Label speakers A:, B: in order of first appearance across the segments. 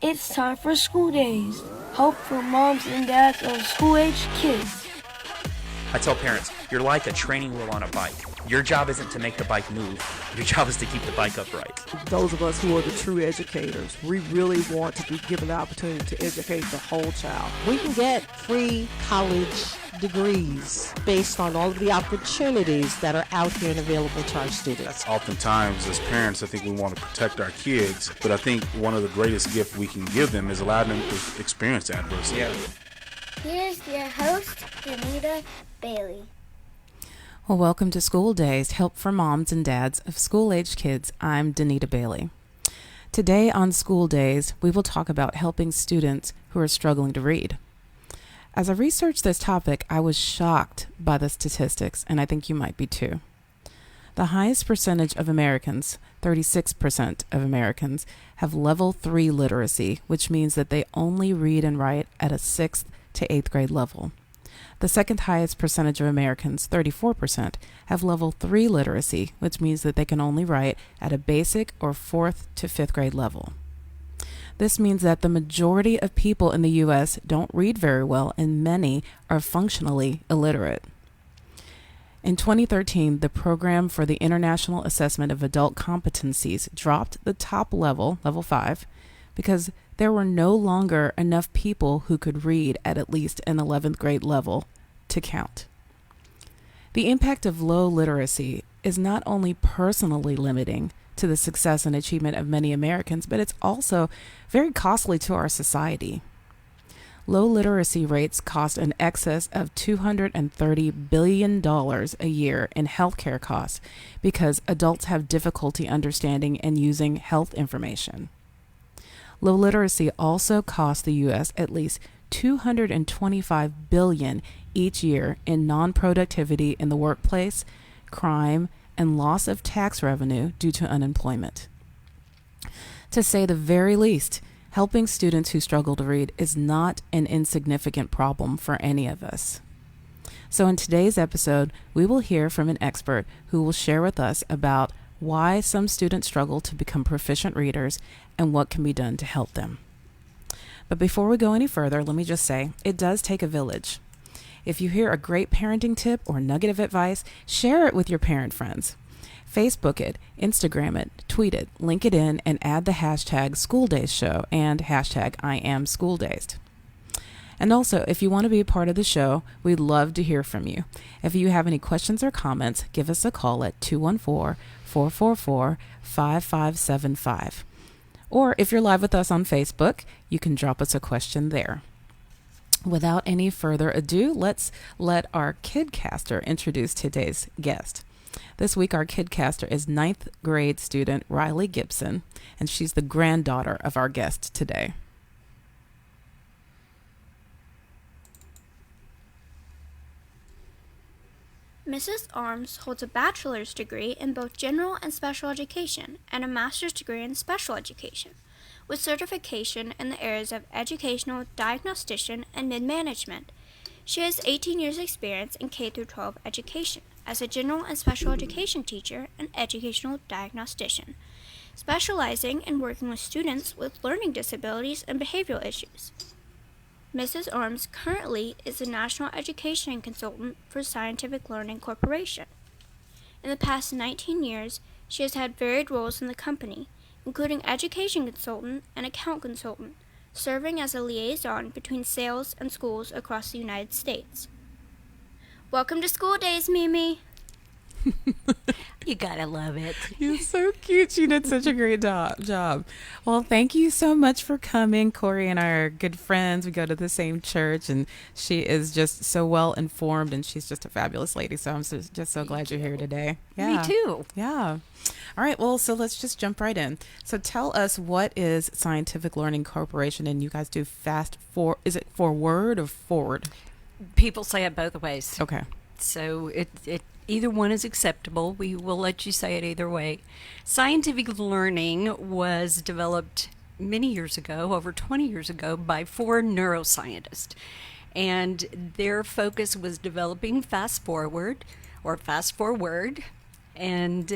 A: It's time for school days. Help for moms and dads of school-aged kids.
B: I tell parents, you're like a training wheel on a bike. Your job isn't to make the bike move. Your job is to keep the bike upright.
C: Those of us who are the true educators, we really want to be given the opportunity to educate the whole child.
D: We can get free college degrees based on all of the opportunities that are out here and available to our students.
E: Oftentimes, as parents, I think we want to protect our kids, but I think one of the greatest gifts we can give them is allow them to experience adversity.
B: Yeah.
F: Here's your host, Danita Bailey.
G: Well, welcome to School Days, Help for Moms and Dads of School-Aged Kids. I'm Danita Bailey. Today on School Days, we will talk about helping students who are struggling to read. As I researched this topic, I was shocked by the statistics, and I think you might be too. The highest percentage of Americans, 36% of Americans, have level 3 literacy, which means that they only read and write at a 6th to 8th grade level. The second highest percentage of Americans, 34%, have level 3 literacy, which means that they can only write at a basic or 4th to 5th grade level. This means that the majority of people in the U.S. don't read very well, and many are functionally illiterate. In 2013, the Program for the International Assessment of Adult Competencies dropped the top level, level 5, because there were no longer enough people who could read at least an 11th grade level to count. The impact of low literacy is not only personally limiting to the success and achievement of many Americans, but it's also very costly to our society. Low literacy rates cost an excess of $230 billion a year in healthcare costs because adults have difficulty understanding and using health information. Low literacy also costs the U.S. at least $225 billion each year in non-productivity in the workplace, crime, and loss of tax revenue due to unemployment. To say the very least, helping students who struggle to read is not an insignificant problem for any of us. So in today's episode, we will hear from an expert who will share with us about why some students struggle to become proficient readers and what can be done to help them. But before we go any further, let me just say, it does take a village. If you hear a great parenting tip or nugget of advice, share it with your parent friends. Facebook it, Instagram it, tweet it, link it in, and add the hashtag SchoolDaysShow and hashtag IamSchoolDazed. And also, if you want to be a part of the show, we'd love to hear from you. If you have any questions or comments, give us a call at 214-444-5575. Or if you're live with us on Facebook, you can drop us a question there. Without any further ado, let's let our KidCaster introduce today's guest. This week, our KidCaster is 9th grade student Riley Gibson, and she's the granddaughter of our guest today.
F: Mrs. Armes holds a bachelor's degree in both general and special education and a master's degree in special education, with certification in the areas of educational diagnostician and mid-management. She has 18 years' experience in K-12 education as a general and special education teacher and educational diagnostician, specializing in working with students with learning disabilities and behavioral issues. Mrs. Armes currently is the National Education Consultant for Scientific Learning Corporation. In the past 19 years, she has had varied roles in the company, including education consultant and account consultant, serving as a liaison between sales and schools across the United States. Welcome to School Days, Mimi.
H: You gotta love it.
G: You're so cute. She did such a great job. Well, thank you so much for coming. Cory and I are good friends. We go to the same church, and she is just so well informed, and she's just a fabulous lady. So I'm just so glad you're here today. Yeah.
H: Me too.
G: Yeah. All right. Well, so let's just jump right in. So tell us, what is Scientific Learning Corporation? And you guys do is it forward or forward?
H: People say it both ways.
G: Okay.
H: So it either one is acceptable. We will let you say it either way. Scientific learning was developed many years ago, over 20 years ago, by 4 neuroscientists. And their focus was developing fast forward And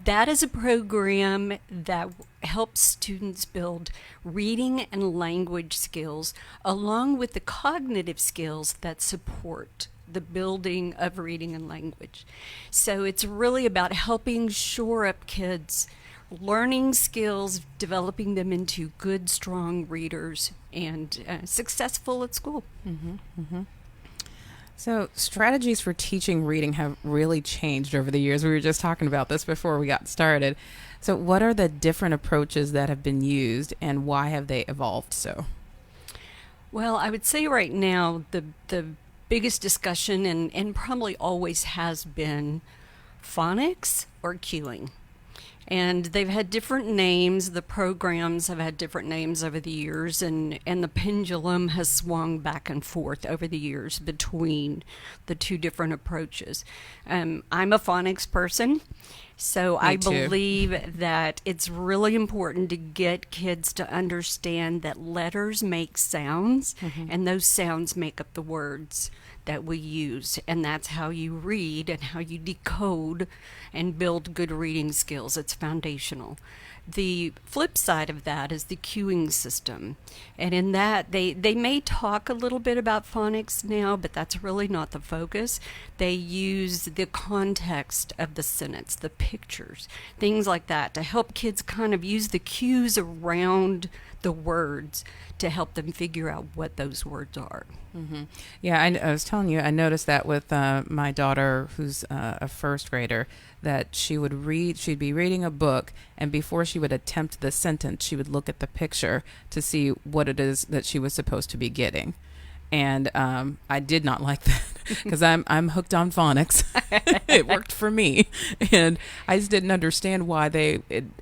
H: that is a program that helps students build reading and language skills along with the cognitive skills that support the building of reading and language. So it's really about helping shore up kids' learning skills, developing them into good, strong readers and successful at school.
G: So strategies for teaching reading have really changed over the years. We were just talking about this before we got started. So what are the different approaches that have been used, and why have they evolved so?
H: Well, I would say right now the biggest discussion, and probably always has been, phonics or cueing. And they've had different names. The programs have had different names over the years, and the pendulum has swung back and forth over the years between the two different approaches. I'm a phonics person, so I believe that it's really important to get kids to understand that letters make sounds, and those sounds make up the words that we use, and that's how you read and how you decode and build good reading skills. It's foundational. The flip side of that is the cueing system, and in that they may talk a little bit about phonics now, but that's really not the focus. They use the context of the sentence, the pictures, things like that, to help kids kind of use the cues around the words to help them figure out what those words are.
G: Yeah, I was telling you, I noticed that with my daughter, who's a first grader, that she'd be reading a book, and before she would attempt the sentence, she would look at the picture to see what it is that she was supposed to be getting. And I did not like that because I'm hooked on phonics. It worked for me, and I just didn't understand why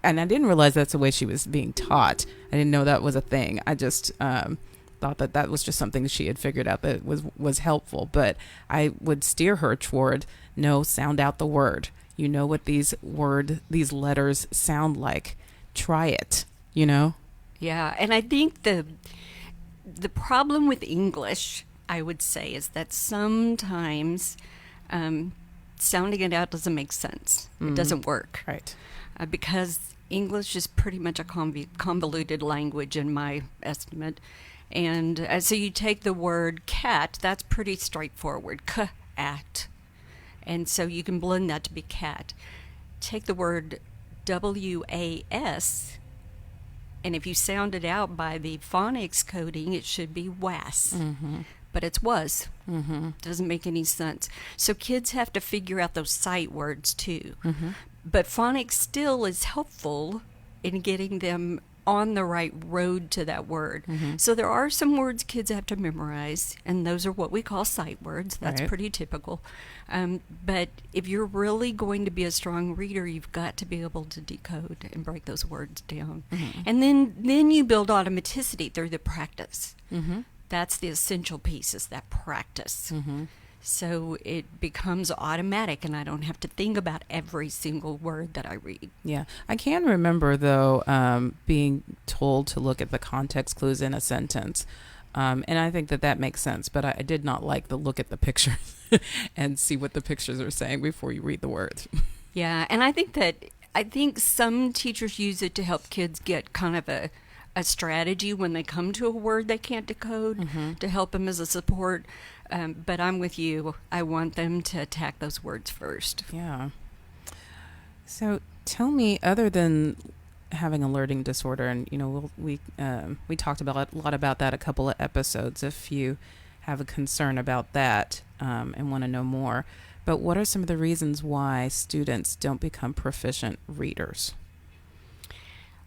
G: and I didn't realize that's the way she was being taught. I didn't know that was a thing. I just thought that was just something she had figured out that was helpful. But I would steer her toward, no, sound out the word. You know what these letters sound like. Try it.
H: Yeah, and I think the problem with English, I would say, is that sometimes sounding it out doesn't make sense. It doesn't work.
G: Right.
H: Because English is pretty much a convoluted language in my estimate. And so you take the word cat, that's pretty straightforward. K-at. And so you can blend that to be cat. Take the word W-A-S, and if you sound it out by the phonics coding, it should be was. But it's was. Doesn't make any sense. So kids have to figure out those sight words too. But phonics still is helpful in getting them on the right road to that word. So there are some words kids have to memorize, and those are what we call sight words. That's
G: Right.
H: pretty typical. But if you're really going to be a strong reader, you've got to be able to decode and break those words down. And then you build automaticity through the practice. That's the essential piece, is that practice. So it becomes automatic, and I don't have to think about every single word that I read.
G: Yeah. I can remember, though, being told to look at the context clues in a sentence. And I think that makes sense, but I did not like the look at the pictures and see what the pictures are saying before you read the words.
H: Yeah, and I think some teachers use it to help kids get kind of a strategy when they come to a word they can't decode, to help them as a support. But I'm with you. I want them to attack those words first.
G: Yeah. So tell me, other than having a learning disorder, and we talked about a lot about that a couple of episodes, if you have a concern about that and want to know more, but what are some of the reasons why students don't become proficient readers?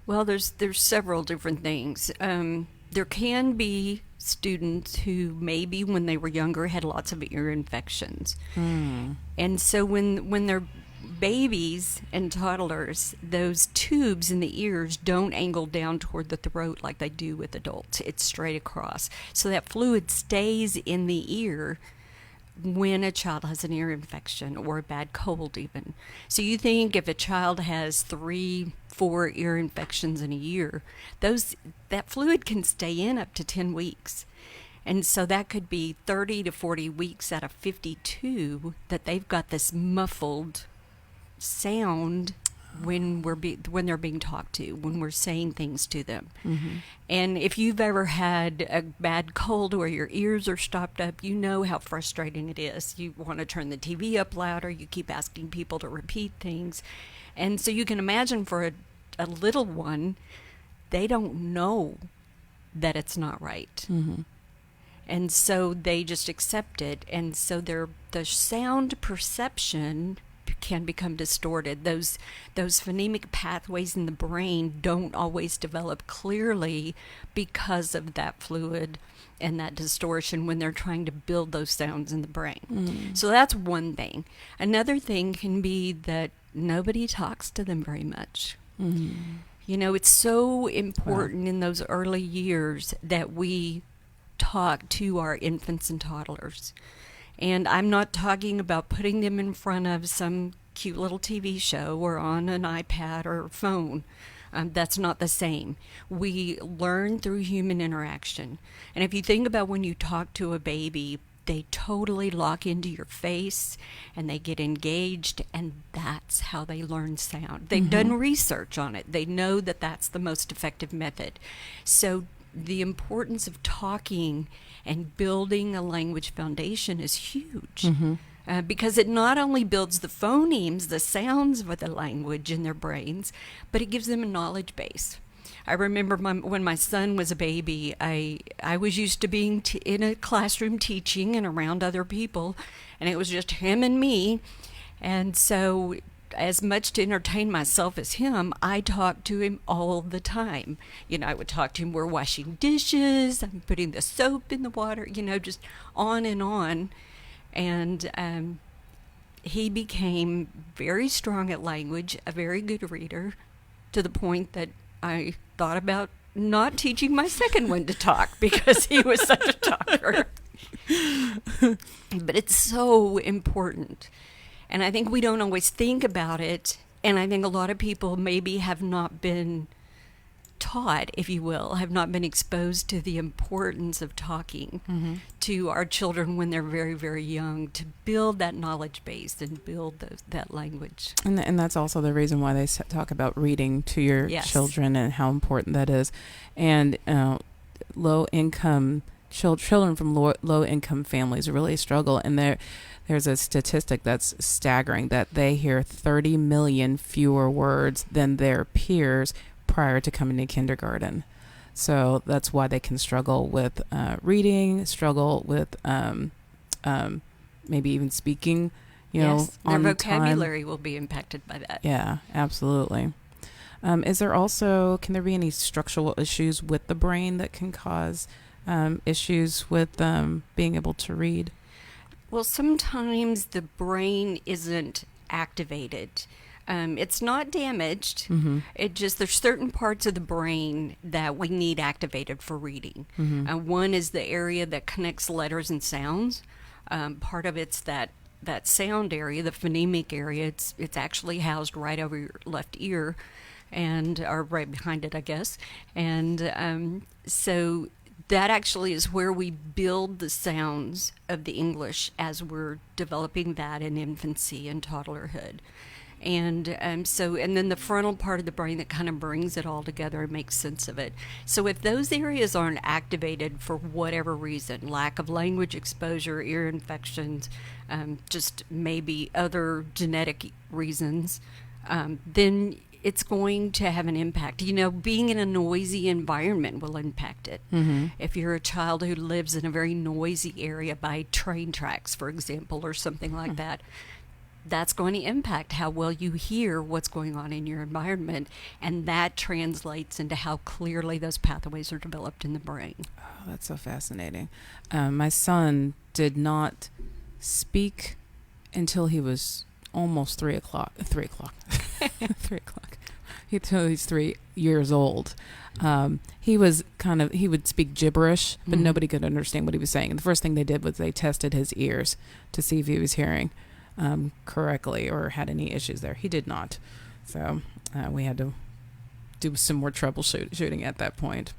H: Well, there's several different things. There can be students who maybe when they were younger had lots of ear infections. And so when they're babies and toddlers, those tubes in the ears don't angle down toward the throat like they do with adults. It's straight across. So that fluid stays in the ear when a child has an ear infection or a bad cold even. So you think if a child has 3-4 ear infections in a year, that fluid can stay in up to 10 weeks. And so that could be 30 to 40 weeks out of 52 that they've got this muffled sound when when they're being talked to, when we're saying things to them. And if you've ever had a bad cold where your ears are stopped up, you know how frustrating it is. You want to turn the TV up louder, you keep asking people to repeat things. And so you can imagine for a little one, they don't know that it's not right. And so they just accept it. And so the sound perception can become distorted. Those phonemic pathways in the brain don't always develop clearly because of that fluid and that distortion when they're trying to build those sounds in the brain. So that's one thing. Another thing can be that nobody talks to them very much. You know, it's so important in those early years that we talk to our infants and toddlers. And I'm not talking about putting them in front of some cute little TV show or on an iPad or phone. That's not the same. We learn through human interaction. And if you think about when you talk to a baby, they totally lock into your face and they get engaged, and that's how they learn sound. They've done research on it. They know that that's the most effective method. So the importance of talking and building a language foundation is huge. Because it not only builds the phonemes, the sounds of the language in their brains, but it gives them a knowledge base. I remember when my son was a baby, I was used to being in a classroom teaching and around other people, and it was just him and me. And so as much to entertain myself as him, I talked to him all the time. You know, I would talk to him, we're washing dishes, I'm putting the soap in the water, you know, just on and on. And he became very strong at language, a very good reader, to the point that I thought about not teaching my second one to talk because he was such a talker. But it's so important. And I think we don't always think about it. And I think a lot of people maybe have not been taught, if you will, have not been exposed to the importance of talking to our children when they're very, very young, to build that knowledge base and build that language. And
G: that's also the reason why they talk about reading to your children and how important that is. And low-income children from low-income families really struggle. And there's a statistic that's staggering that they hear 30 million fewer words than their peers prior to coming to kindergarten. So that's why they can struggle with reading, struggle with maybe even speaking, you know,
H: their vocabulary will be impacted by that.
G: Yeah, absolutely. Can there be any structural issues with the brain that can cause issues with being able to read?
H: Well, sometimes the brain isn't activated. It's not damaged. It just, there's certain parts of the brain that we need activated for reading. One is the area that connects letters and sounds. Part of it's that sound area, the phonemic area. It's actually housed right over your left ear, or right behind it, I guess. And so that actually is where we build the sounds of the English as we're developing that in infancy and toddlerhood. And then the frontal part of the brain that kind of brings it all together and makes sense of it. So if those areas aren't activated for whatever reason, lack of language exposure, ear infections, just maybe other genetic reasons, then it's going to have an impact. You know, being in a noisy environment will impact it. If you're a child who lives in a very noisy area by train tracks, for example, or something like that, that's going to impact how well you hear what's going on in your environment, and that translates into how clearly those pathways are developed in the brain.
G: Oh, that's so fascinating. My son did not speak until he was almost 3 o'clock. 3 o'clock. 3 o'clock. Until he's 3 years old. He would speak gibberish, but nobody could understand what he was saying. And the first thing they did was they tested his ears to see if he was hearing correctly or had any issues there. He did not. So we had to do some more troubleshooting at that point.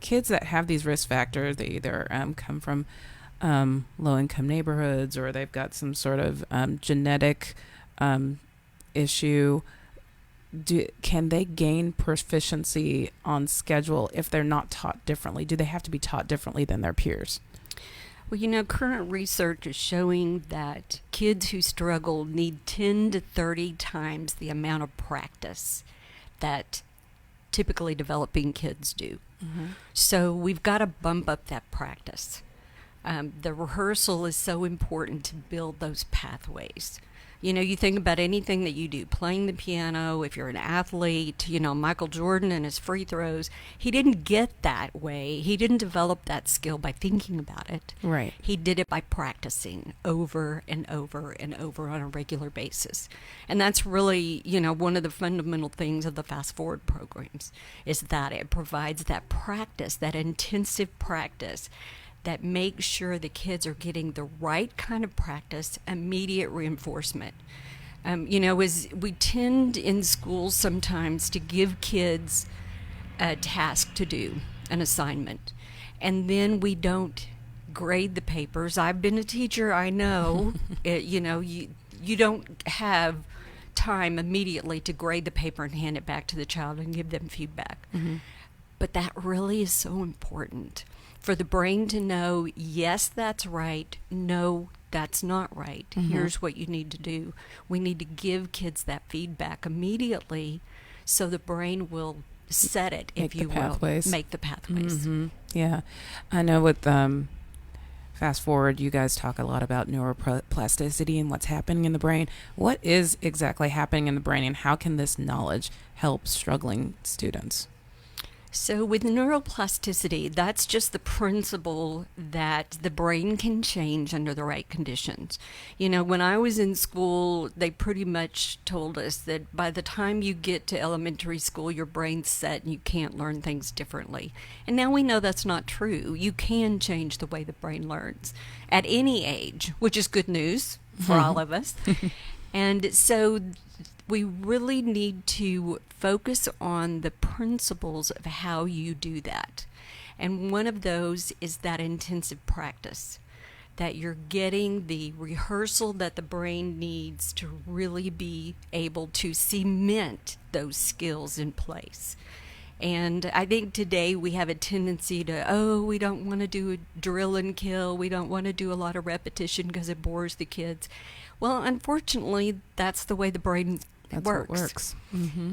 G: Kids that have these risk factors, they either come from low-income neighborhoods or they've got some sort of genetic issue, can they gain proficiency on schedule if they're not taught differently? Do they have to be taught differently than their peers?
H: Well, current research is showing that kids who struggle need 10 to 30 times the amount of practice that typically developing kids do. So we've got to bump up that practice. The rehearsal is so important to build those pathways. You think about anything that you do, playing the piano, if you're an athlete, Michael Jordan and his free throws, he didn't get that way. He didn't develop that skill by thinking about it.
G: Right.
H: He did it by practicing over and over and over on a regular basis. And that's really, one of the fundamental things of the Fast Forward programs is that it provides that practice, that intensive practice that makes sure the kids are getting the right kind of practice, immediate reinforcement. As we tend in schools sometimes to give kids a task to do, an assignment, and then we don't grade the papers. I've been a teacher, I know. You don't have time immediately to grade the paper and hand it back to the child and give them feedback. But that really is so important for the brain to know, yes, that's right, no, that's not right. Here's what you need to do. We need to give kids that feedback immediately so the brain will set it, if you will, make the pathways.
G: Yeah. I know with Fast Forward, you guys talk a lot about neuroplasticity and what's happening in the brain. What is exactly happening in the brain, and how can this knowledge help struggling students?
H: So with neuroplasticity, that's just the principle that the brain can change under the right conditions. When I was in school, they pretty much told us that by the time you get to elementary school, your brain's set and you can't learn things differently. And now we know that's not true. You can change the way the brain learns at any age, which is good news for all of us. And so we really need to focus on the principles of how you do that. And one of those is that intensive practice, that you're getting the rehearsal that the brain needs to really be able to cement those skills in place. And I think today we have a tendency to, we don't want to do a drill and kill. We don't want to do a lot of repetition because it bores the kids. Well, unfortunately, that's the way the brain works.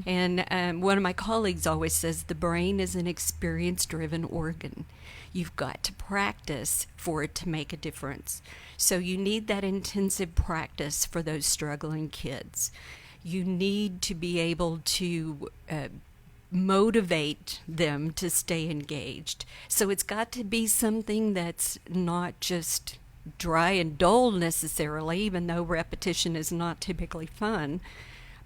H: And one of my colleagues always says the brain is an experience-driven organ. You've got to practice for it to make a difference. So you need that intensive practice for those struggling kids. You need to be able to motivate them to stay engaged. So it's got to be something that's not just dry and dull necessarily, even though repetition is not typically fun.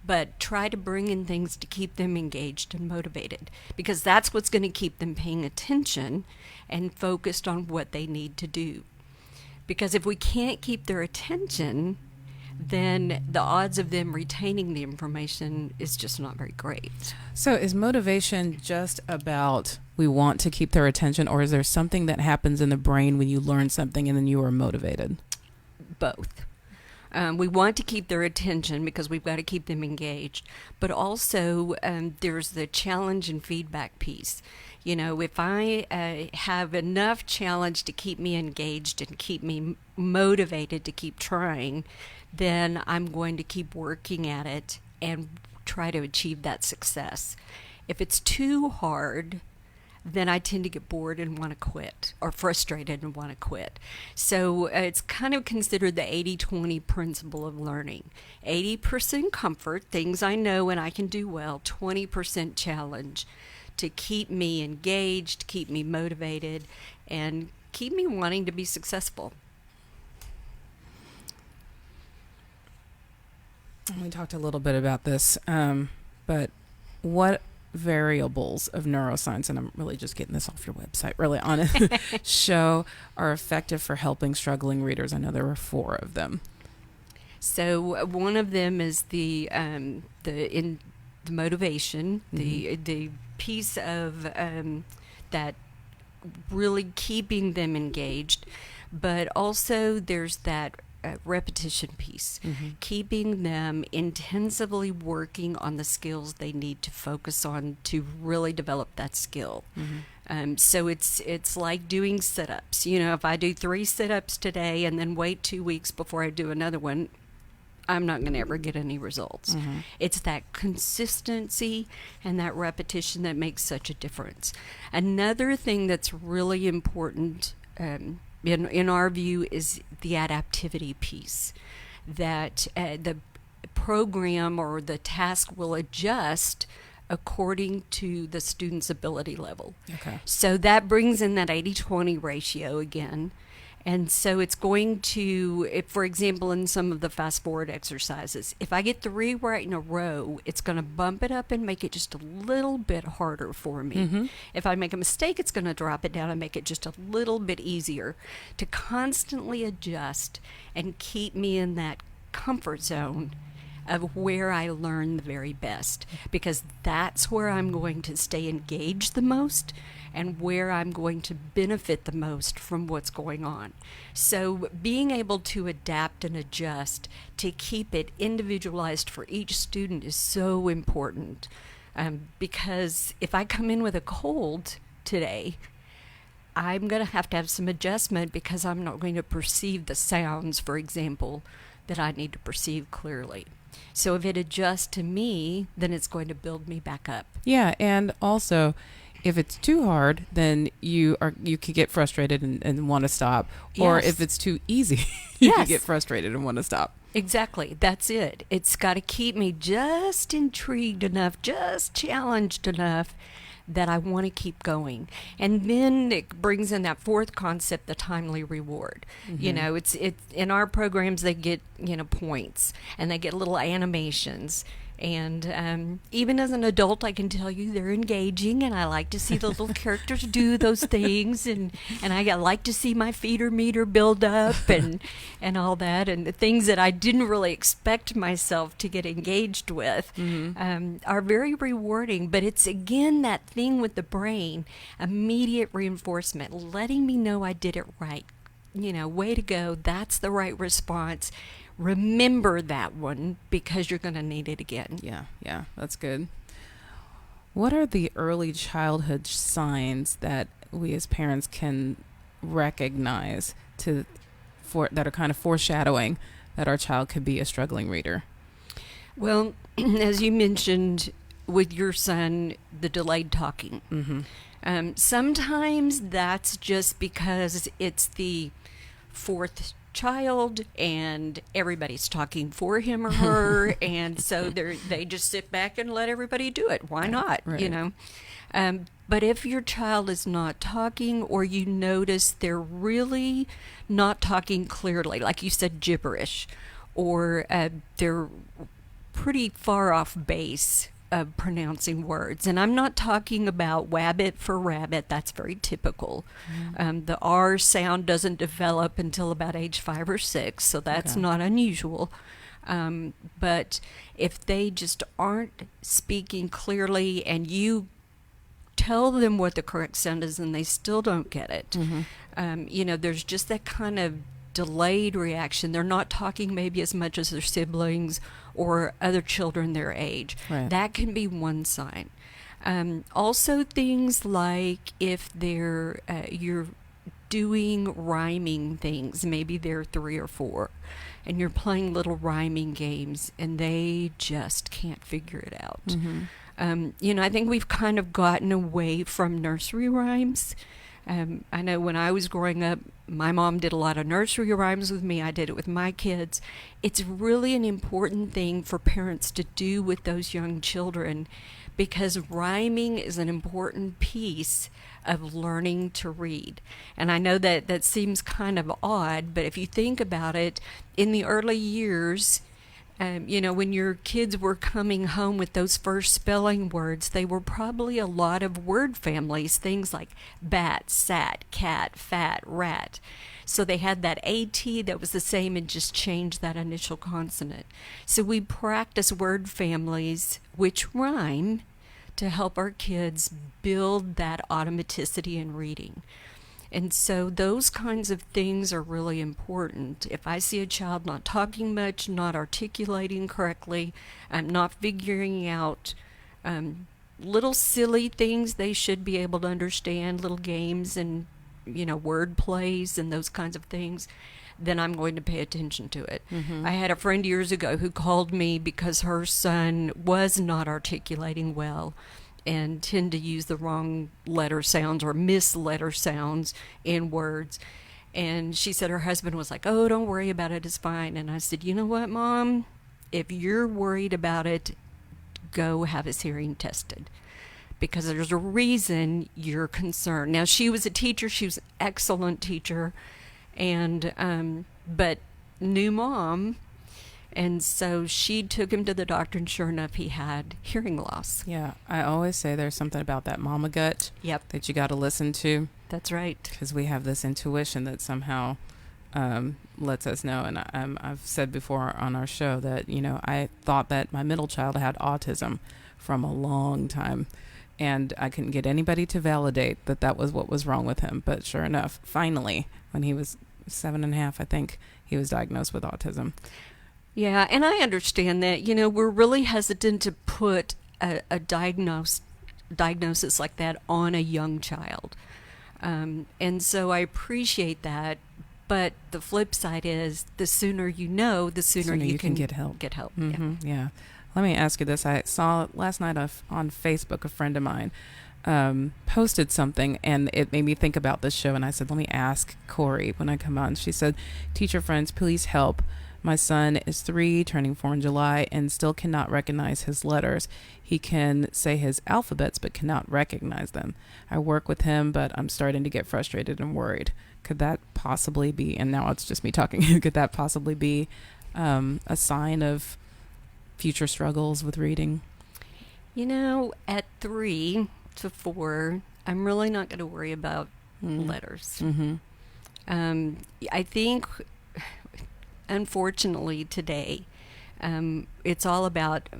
H: But try to bring in things to keep them engaged and motivated, because that's what's going to keep them paying attention and focused on what they need to do. Because if we can't keep their attention, then the odds of them retaining the information is just not very great.
G: So is motivation just about we want to keep their attention, or is there something that happens in the brain when you learn something and then you are motivated?
H: Both. We want to keep their attention because we've got to keep them engaged. But also there's the challenge and feedback piece. If I have enough challenge to keep me engaged and keep me motivated to keep trying, then I'm going to keep working at it and try to achieve that success. If it's too hard, then I tend to get bored and want to quit, or frustrated and want to quit. So it's kind of considered the 80-20 principle of learning. 80% comfort, things I know and I can do well, 20% challenge to keep me engaged, keep me motivated, and keep me wanting to be successful.
G: We talked a little bit about this, but what variables of neuroscience, and I'm really just getting this off your website, really honest, show are effective for helping struggling readers? I know there were 4 of them.
H: So one of them is the motivation, the piece of that really keeping them engaged, but also there's that repetition piece, keeping them intensively working on the skills they need to focus on to really develop that skill. So it's like doing sit-ups. You know, if I do 3 sit-ups today and then wait 2 weeks before I do another one, I'm not going to ever get any results. It's that consistency and that repetition that makes such a difference. Another thing that's really important in our view is the adaptivity piece, that the program or the task will adjust according to the student's ability level.
G: Okay.
H: So that brings in that 80-20 ratio again. And so it's going to, if, for example, in some of the fast forward exercises, if I get 3 right in a row, it's going to bump it up and make it just a little bit harder for me. If I make a mistake, it's going to drop it down and make it just a little bit easier to constantly adjust and keep me in that comfort zone of where I learn the very best, because that's where I'm going to stay engaged the most and where I'm going to benefit the most from what's going on. So being able to adapt and adjust to keep it individualized for each student is so important, because if I come in with a cold today, I'm going to have some adjustment because I'm not going to perceive the sounds, for example, that I need to perceive clearly. So if it adjusts to me, then it's going to build me back up.
G: Yeah, and also, if it's too hard, then you could get frustrated and want to stop. Or
H: Yes.
G: if it's too easy, you could
H: Yes.
G: get frustrated and want to stop.
H: Exactly. That's it. It's got to keep me just intrigued enough, just challenged enough that I want to keep going. And then it brings in that 4th concept, the timely reward. You know, it's in our programs, they get, points, and they get little animations. And even as an adult, I can tell you they're engaging, and I like to see the little characters do those things, and I like to see my feeder meter build up and all that, and the things that I didn't really expect myself to get engaged with are very rewarding. But it's, again, that thing with the brain, immediate reinforcement, letting me know I did it right. Way to go, that's the right response. Remember that one because you're going to need it again.
G: Yeah, that's good. What are the early childhood signs that we as parents can recognize that are kind of foreshadowing that our child could be a struggling reader?
H: Well, as you mentioned with your son, the delayed talking. Sometimes that's just because it's the 4th child and everybody's talking for him or her, and so they just sit back and let everybody do it. Why not?
G: Right.
H: But if your child is not talking, or you notice they're really not talking clearly, like you said, gibberish, or they're pretty far off base of pronouncing words. And I'm not talking about wabbit for rabbit. That's very typical. The R sound doesn't develop until about age 5 or 6, so that's not unusual. But if they just aren't speaking clearly and you tell them what the correct sound is and they still don't get it, there's just that kind of delayed reaction. They're not talking maybe as much as their siblings or other children their age.
G: Right.
H: That can be one sign. Also, things like if you're doing rhyming things, maybe they're 3 or 4, and you're playing little rhyming games and they just can't figure it out. I think we've kind of gotten away from nursery rhymes. I know when I was growing up, my mom did a lot of nursery rhymes with me. I did it with my kids. It's really an important thing for parents to do with those young children, because rhyming is an important piece of learning to read. And I know that seems kind of odd, but if you think about it, in the early years, when your kids were coming home with those first spelling words, they were probably a lot of word families, things like bat, sat, cat, fat, rat. So they had that AT that was the same and just changed that initial consonant. So we practice word families which rhyme to help our kids build that automaticity in reading. And so those kinds of things are really important. If I see a child not talking much, not articulating correctly, not figuring out little silly things they should be able to understand, little games and, word plays and those kinds of things, then I'm going to pay attention to it. I had a friend years ago who called me because her son was not articulating well and tend to use the wrong letter sounds or miss letter sounds in words. And she said her husband was like, "Oh, don't worry about it, it's fine." And I said, "You know what, Mom? If you're worried about it, go have his hearing tested, because there's a reason you're concerned." Now, she was a teacher. She was an excellent teacher, and but new mom. And so she took him to the doctor, and sure enough, he had hearing loss.
G: Yeah, I always say there's something about that mama gut that you got to listen to.
H: That's right.
G: Because we have this intuition that somehow lets us know. And I've said before on our show that, I thought that my middle child had autism from a long time. And I couldn't get anybody to validate that that was what was wrong with him. But sure enough, finally, when he was 7.5, I think, he was diagnosed with autism.
H: Yeah, and I understand that. We're really hesitant to put a diagnosis like that on a young child. And so I appreciate that. But the flip side is, the sooner you know, the sooner you can
G: get help.
H: Yeah.
G: Let me ask you this. I saw last night on Facebook, a friend of mine posted something, and it made me think about this show. And I said, let me ask Cory when I come on. She said, "Teacher friends, please help. My son is 3, turning 4 in July, and still cannot recognize his letters. He can say his alphabets, but cannot recognize them. I work with him, but I'm starting to get frustrated and worried. Could that possibly be," and now it's just me talking, could that possibly be a sign of future struggles with reading?
H: At 3 to 4, I'm really not going to worry about letters. I think, unfortunately, today, it's all about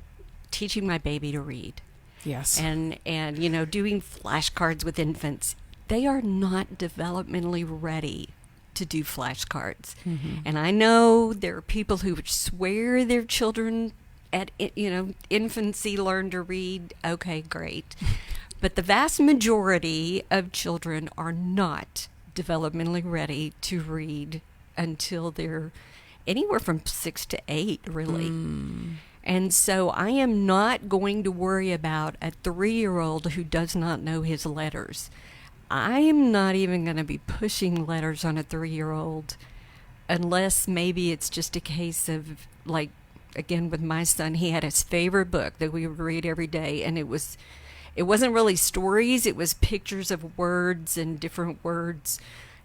H: teaching my baby to read.
G: Yes.
H: And doing flashcards with infants. They are not developmentally ready to do flashcards. And I know there are people who would swear their children at infancy learn to read. Okay, great. But the vast majority of children are not developmentally ready to read until they're anywhere from 6 to 8, really. And so I am not going to worry about a 3-year-old who does not know his letters. I am not even going to be pushing letters on a 3-year-old unless maybe it's just a case of, like, again, with my son, he had his favorite book that we would read every day, and it wasn't really stories, it was pictures of words and different words,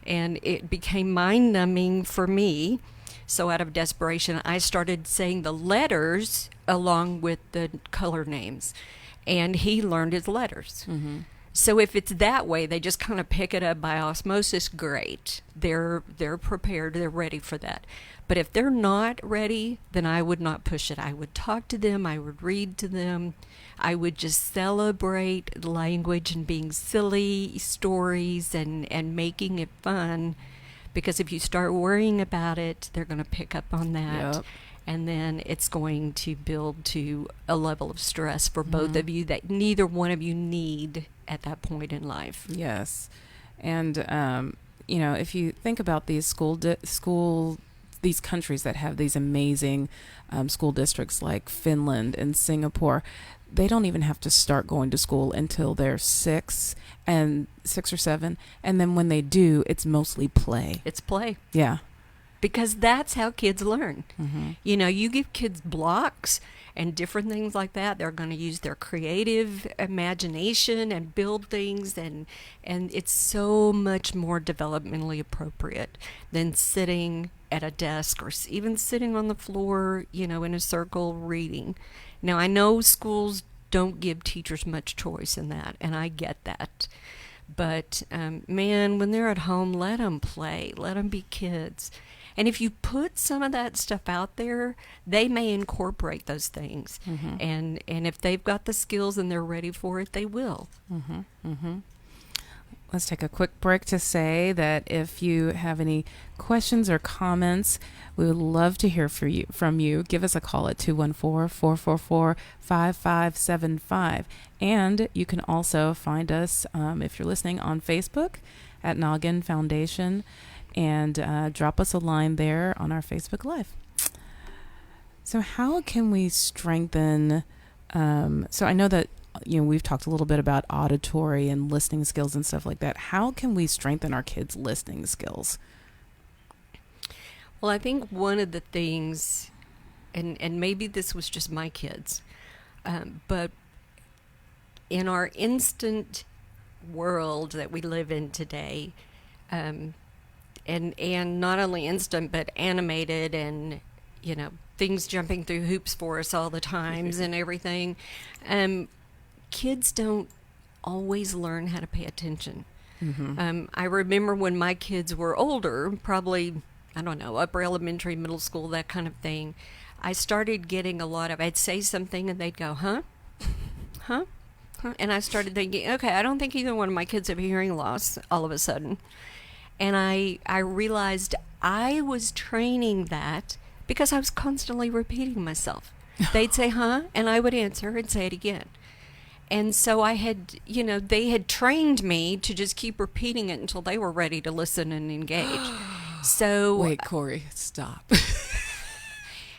H: and it became mind-numbing for me. So out of desperation, I started saying the letters along with the color names, and he learned his letters. So if it's that way, they just kind of pick it up by osmosis, great. They're prepared, they're ready for that. But if they're not ready, then I would not push it. I would talk to them, I would read to them, I would just celebrate language and being silly stories and making it fun. Because if you start worrying about it, they're going to pick up on that.
G: Yep.
H: And then it's going to build to a level of stress for both of you that neither one of you need at that point in life.
G: Yes. And, if you think about these these countries that have these amazing school districts like Finland and Singapore, they don't even have to start going to school until they're 6 or 7. And then when they do, it's mostly play.
H: It's play.
G: Yeah.
H: Because that's how kids learn. You give kids blocks and different things like that. They're going to use their creative imagination and build things, and it's so much more developmentally appropriate than sitting at a desk or even sitting on the floor, in a circle reading. Now, I know schools don't give teachers much choice in that, and I get that. But, man, when they're at home, let them play. Let them be kids. And if you put some of that stuff out there, they may incorporate those things. And if they've got the skills and they're ready for it, they will.
G: let's take a quick break to say that if you have any questions or comments, we would love to hear from you. Give us a call at 214-444-5575. And you can also find us, if you're listening, on Facebook at Noggin Foundation, and drop us a line there on our Facebook Live. So how can we strengthen, so I know that we've talked a little bit about auditory and listening skills and stuff like that. How can we strengthen our kids' listening skills?
H: Well, I think one of the things, and maybe this was just my kids, but in our instant world that we live in today, and not only instant but animated, and things jumping through hoops for us all the times and everything, kids don't always learn how to pay attention. I remember when my kids were older, probably, I don't know, upper elementary, middle school, that kind of thing, I started getting a lot of, I'd say something and they'd go, huh? Huh? Huh? And I started thinking, okay, I don't think either one of my kids have hearing loss all of a sudden. And I realized I was training that because I was constantly repeating myself. They'd say, huh? And I would answer and say it again. And so I had, they had trained me to just keep repeating it until they were ready to listen and engage. So
G: wait, Cory, stop.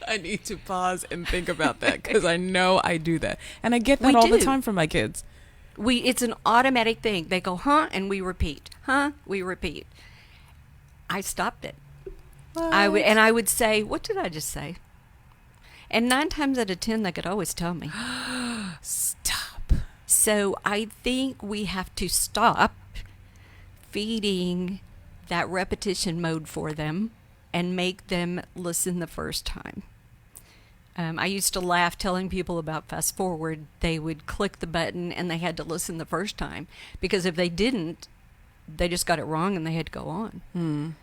G: I need to pause and think about that because I know I do that. And I get that all the time from my kids.
H: It's an automatic thing. They go, huh? And we repeat. Huh? We repeat. I stopped it. I would say, what did I just say? And 9 times out of 10, they could always tell me.
G: Stop.
H: So I think we have to stop feeding that repetition mode for them and make them listen the first time. I used to laugh telling people about fast forward. They would click the button and they had to listen the first time, because if they didn't, they just got it wrong and they had to go on.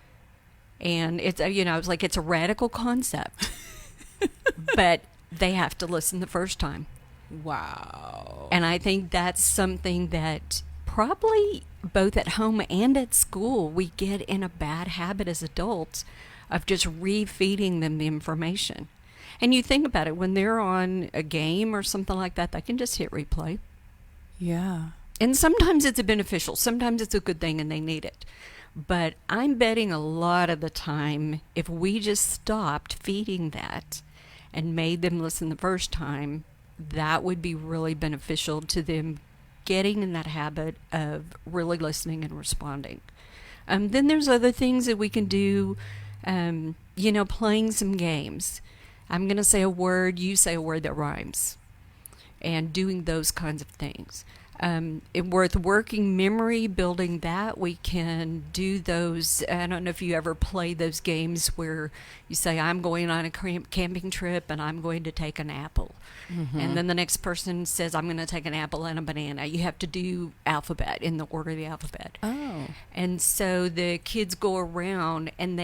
H: And it's, it's like, it's a radical concept, but they have to listen the first time.
G: Wow.
H: And I think that's something that probably both at home and at school, we get in a bad habit as adults of just refeeding them the information. And you think about it, when they're on a game or something like that, they can just hit replay.
G: Yeah.
H: And sometimes it's beneficial. Sometimes it's a good thing and they need it. But I'm betting a lot of the time, if we just stopped feeding that and made them listen the first time, that would be really beneficial to them getting in that habit of really listening and responding. Then there's other things that we can do, playing some games. I'm going to say a word, you say a word that rhymes, and doing those kinds of things. With working memory, building that, we can do those. I don't know if you ever play those games where you say, I'm going on a camping trip and I'm going to take an apple. And then the next person says, I'm going to take an apple and a banana. You have to do alphabet in the order of the alphabet.
G: Oh.
H: And so the kids go around and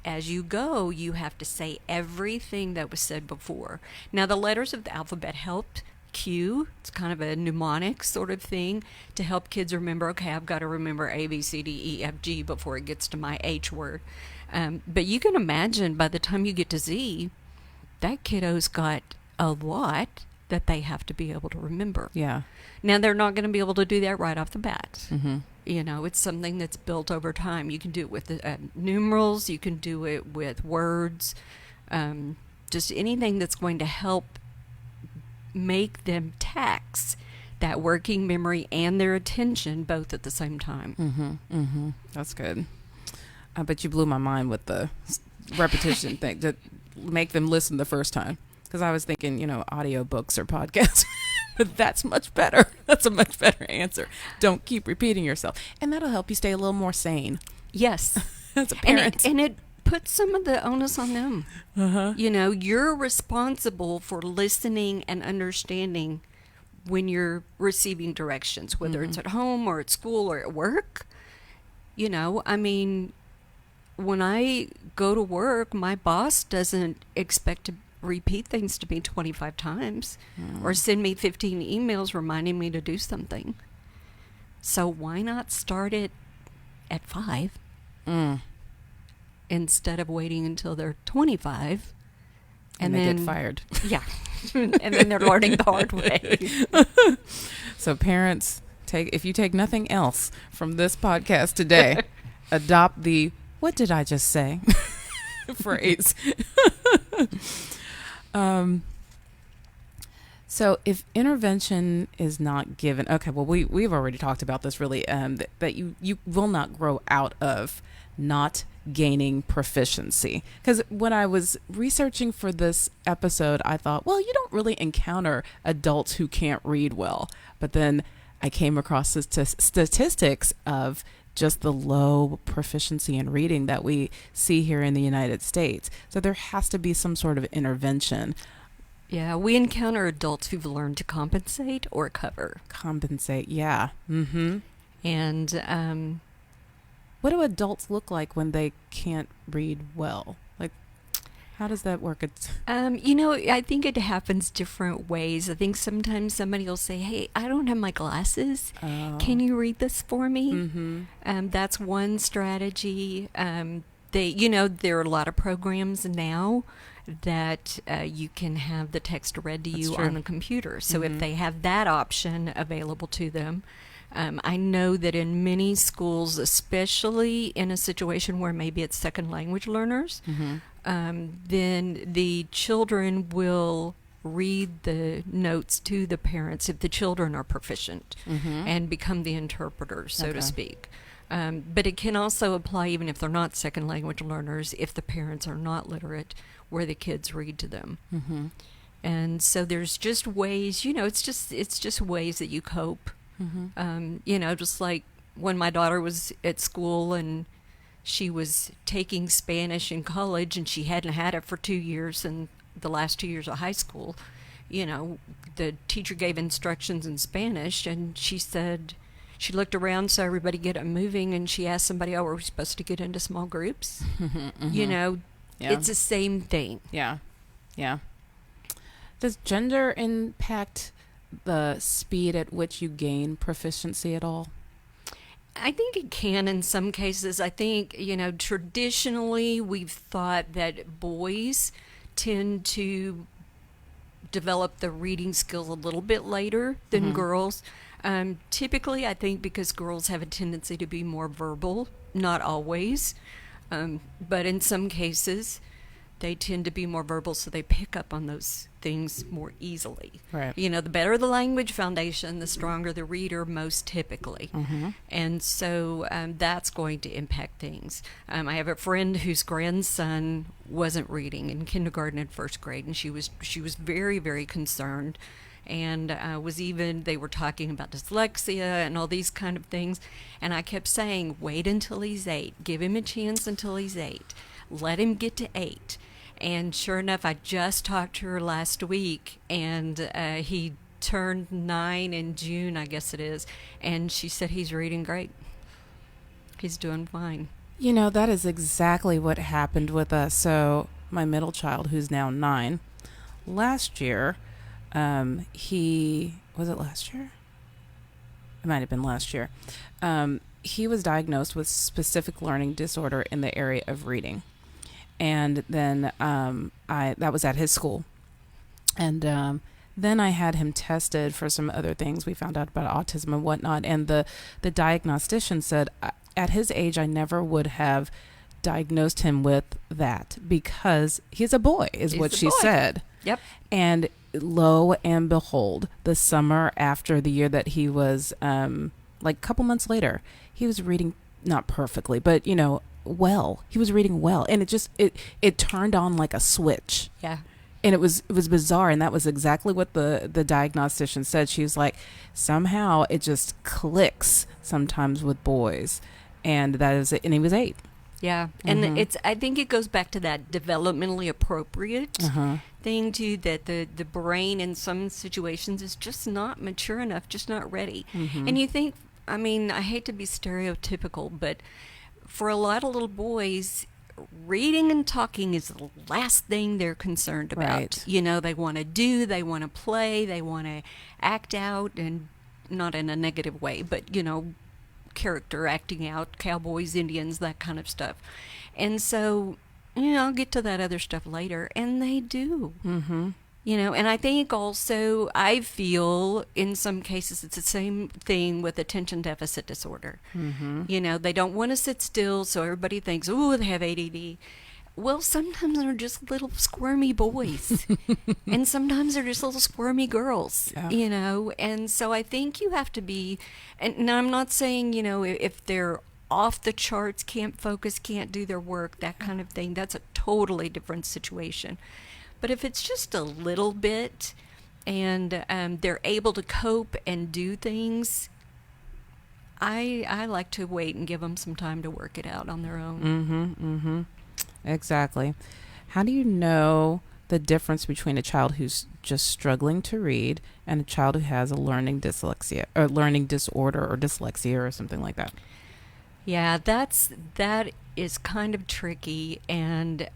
H: as you go, you have to say everything that was said before. Now, the letters of the alphabet helped cue. It's kind of a mnemonic sort of thing to help kids remember, okay, I've got to remember A, B, C, D, E, F, G before it gets to my H word. But you can imagine by the time you get to Z, that kiddo's got a lot that they have to be able to remember.
G: Yeah.
H: Now, they're not going to be able to do that right off the bat. It's something that's built over time. You can do it with numerals. You can do it with words. Just anything that's going to help make them tax that working memory and their attention both at the same time.
G: That's good. But you blew my mind with the repetition thing, to make them listen the first time. Because I was thinking, audio books or podcasts. But that's much better. That's a much better answer. Don't keep repeating yourself. And that'll help you stay a little more sane.
H: Yes.
G: As a parent.
H: And it puts some of the onus on them. You're responsible for listening and understanding when you're receiving directions, whether it's at home or at school or at work. When I go to work, my boss doesn't expect to repeat things to me 25 times or send me 15 emails reminding me to do something. So why not start it at 5 instead of waiting until they're 25
G: and they get fired?
H: Yeah. And then they're learning the hard way.
G: So parents, if you take nothing else from this podcast today, adopt the "what did I just say" phrase. So if intervention is not given, okay, well, we've already talked about this really, that you will not grow out of not gaining proficiency. Because when I was researching for this episode, I thought, well, you don't really encounter adults who can't read well. But then I came across the statistics of just the low proficiency in reading that we see here in the United States. So there has to be some sort of intervention.
H: Yeah, we encounter adults who've learned to compensate or cover.
G: Compensate, yeah. Mm-hmm.
H: And
G: what do adults look like when they can't read well? Like, how does that work?
H: I think it happens different ways. I think sometimes somebody will say, "Hey, I don't have my glasses. Can you read this for me?" Mm-hmm. That's one strategy. There are a lot of programs now that you can have the text read to you on the computer. So if they have that option available to them, I know that in many schools, especially in a situation where maybe it's second language learners, then the children will read the notes to the parents if the children are proficient and become the interpreter, so to speak. But it can also apply even if they're not second language learners, if the parents are not literate, where the kids read to them. Mm-hmm. And so there's just ways, it's just ways that you cope. Mm-hmm. Just like when my daughter was at school and she was taking Spanish in college and she hadn't had it for 2 years and the last 2 years of high school, the teacher gave instructions in Spanish and she said, she looked around, so everybody get up moving, and she asked somebody, "Oh, are we supposed to get into small groups?" Mm-hmm. It's the same thing.
G: Yeah. Does gender impact the speed at which you gain proficiency at all?
H: I think it can in some cases. I think, traditionally we've thought that boys tend to develop the reading skills a little bit later than girls. Typically, I think because girls have a tendency to be more verbal, not always, but in some cases, they tend to be more verbal, so they pick up on those things more easily.
G: Right.
H: The better the language foundation, the stronger the reader, most typically. Mm-hmm. And so that's going to impact things. I have a friend whose grandson wasn't reading in kindergarten and first grade, and she was very, very concerned. And they were talking about dyslexia and all these kind of things. And I kept saying, wait until he's 8. Give him a chance until he's 8. Let him get to 8. And sure enough, I just talked to her last week, and he turned 9 in June, I guess it is. And she said he's reading great. He's doing fine.
G: That is exactly what happened with us. So my middle child, who's now 9, last year... was it last year? It might have been last year. He was diagnosed with specific learning disorder in the area of reading. And then that was at his school. And then I had him tested for some other things. We found out about autism and whatnot. And the diagnostician said, at his age, I never would have diagnosed him with that because he's a boy, is what she said.
H: Yep.
G: And lo and behold, the summer after the year that he was, like a couple months later, he was reading, not perfectly, but, well. He was reading well. And it turned on like a switch.
H: Yeah.
G: And it was bizarre. And that was exactly what the diagnostician said. She was like, somehow it just clicks sometimes with boys. And that is it. And he was 8.
H: Yeah, and I think it goes back to that developmentally appropriate thing too, that the brain in some situations is just not mature enough, just not ready. And you think, I hate to be stereotypical, but for a lot of little boys, reading and talking is the last thing they're concerned about.
G: Right.
H: They want to do, they want to play, they want to act out, and not in a negative way, but, character acting out, cowboys, Indians, that kind of stuff. And so, I'll get to that other stuff later, and they do.
G: Mm-hmm.
H: And I think also, I feel in some cases it's the same thing with attention deficit disorder.
G: Mm-hmm.
H: They don't want to sit still, so everybody thinks, oh, they have ADD. Well, sometimes they're just little squirmy boys, and sometimes they're just little squirmy girls, and so I think you have to be, and now I'm not saying, if they're off the charts, can't focus, can't do their work, that kind of thing, that's a totally different situation. But if it's just a little bit, and they're able to cope and do things, I like to wait and give them some time to work it out on their own.
G: Mm-hmm. Mm-hmm. Exactly. How do you know the difference between a child who's just struggling to read and a child who has a learning dyslexia or learning disorder or dyslexia or something like that?
H: Yeah, that is kind of tricky. And,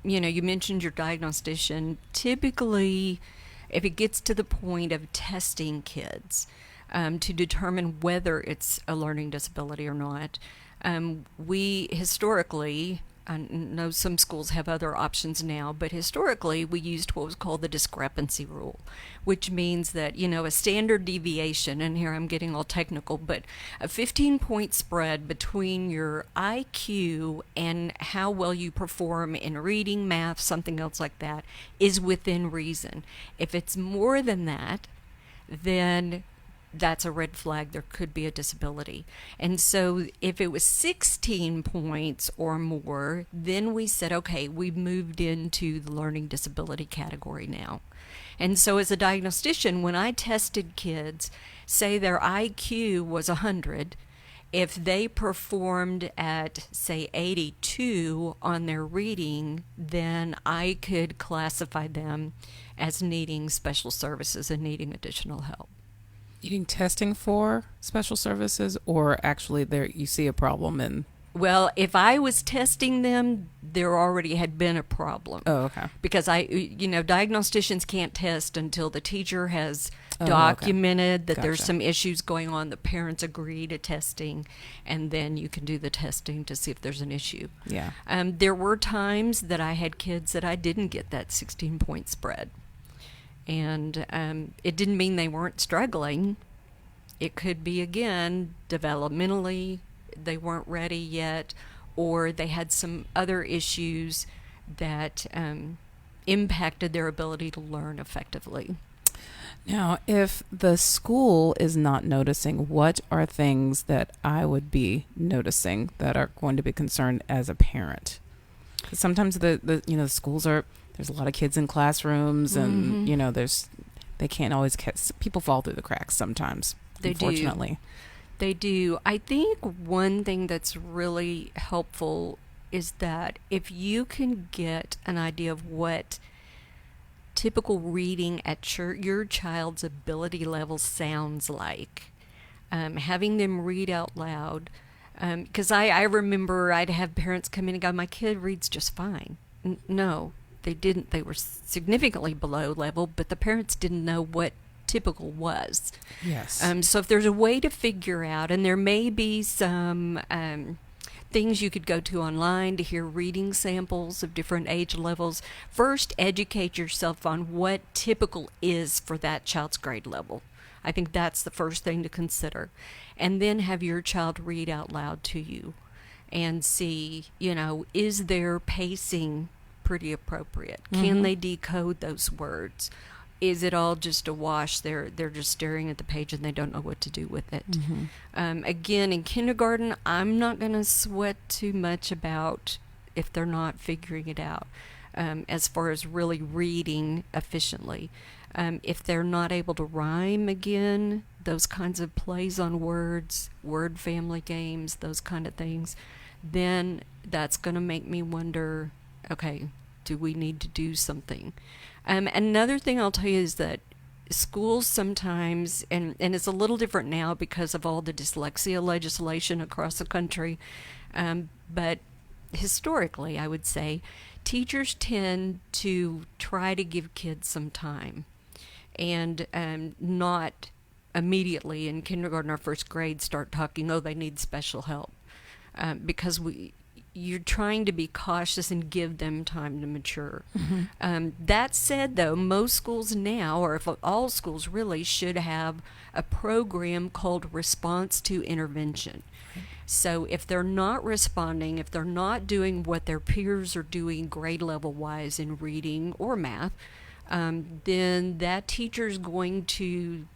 H: you mentioned your diagnostician. Typically, if it gets to the point of testing kids to determine whether it's a learning disability or not, we historically, I know some schools have other options now, but historically we used what was called the discrepancy rule, which means that, a standard deviation, and here I'm getting all technical, but a 15-point spread between your IQ and how well you perform in reading, math, something else like that, is within reason. If it's more than that, then that's a red flag. There could be a disability. And so if it was 16 points or more, then we said, okay, we've moved into the learning disability category now. And so as a diagnostician, when I tested kids, say their IQ was 100, if they performed at, say, 82 on their reading, then I could classify them as needing special services and needing additional help.
G: Needing testing for special services, or actually there you see a problem and...
H: Well, if I was testing them, there already had been a problem.
G: Oh, okay.
H: Because diagnosticians can't test until the teacher has documented that there's some issues going on. The parents agree to testing, and then you can do the testing to see if there's an issue.
G: Yeah.
H: There were times that I had kids that I didn't get that 16-point spread. And it didn't mean they weren't struggling. It could be, again, developmentally, they weren't ready yet, or they had some other issues that impacted their ability to learn effectively.
G: Now, if the school is not noticing, what are things that I would be noticing that are going to be concerned as a parent? 'Cause sometimes the schools are... There's a lot of kids in classrooms, and they can't always catch. People fall through the cracks sometimes. Unfortunately,
H: they do. I think one thing that's really helpful is that if you can get an idea of what typical reading at your child's ability level sounds like, having them read out loud. Because I remember I'd have parents come in and go, "My kid reads just fine." No. They didn't. They were significantly below level, but the parents didn't know what typical was.
G: Yes.
H: So if there's a way to figure out, and there may be some things you could go to online to hear reading samples of different age levels. First, educate yourself on what typical is for that child's grade level. I think that's the first thing to consider. And then have your child read out loud to you and see, is their pacing pretty appropriate? Can they decode those words? Is it all just a wash? They're just staring at the page and they don't know what to do with it. Again, in kindergarten, I'm not going to sweat too much about if they're not figuring it out as far as really reading efficiently. If they're not able to rhyme, again, those kinds of plays on words, word family games, those kind of things, then that's going to make me wonder, okay, do we need to do something? Another thing I'll tell you is that schools sometimes, and it's a little different now because of all the dyslexia legislation across the country, but historically, I would say, teachers tend to try to give kids some time and not immediately in kindergarten or first grade start talking, oh, they need special help, because you're trying to be cautious and give them time to mature. That said, though, most schools now, or if all schools really, should have a program called response to intervention. So if they're not responding, if they're not doing what their peers are doing grade level wise in reading or math, then that teacher's going to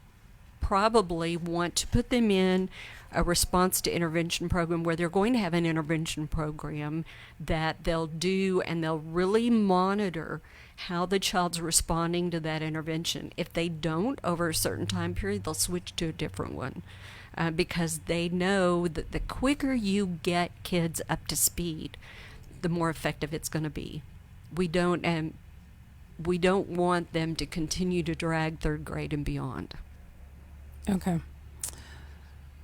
H: probably want to put them in a response to intervention program where they're going to have an intervention program that they'll do, and they'll really monitor how the child's responding to that intervention. If they don't over a certain time period, they'll switch to a different one, because they know that the quicker you get kids up to speed, the more effective it's going to be. We don't want them to continue to drag third grade and beyond.
G: Okay.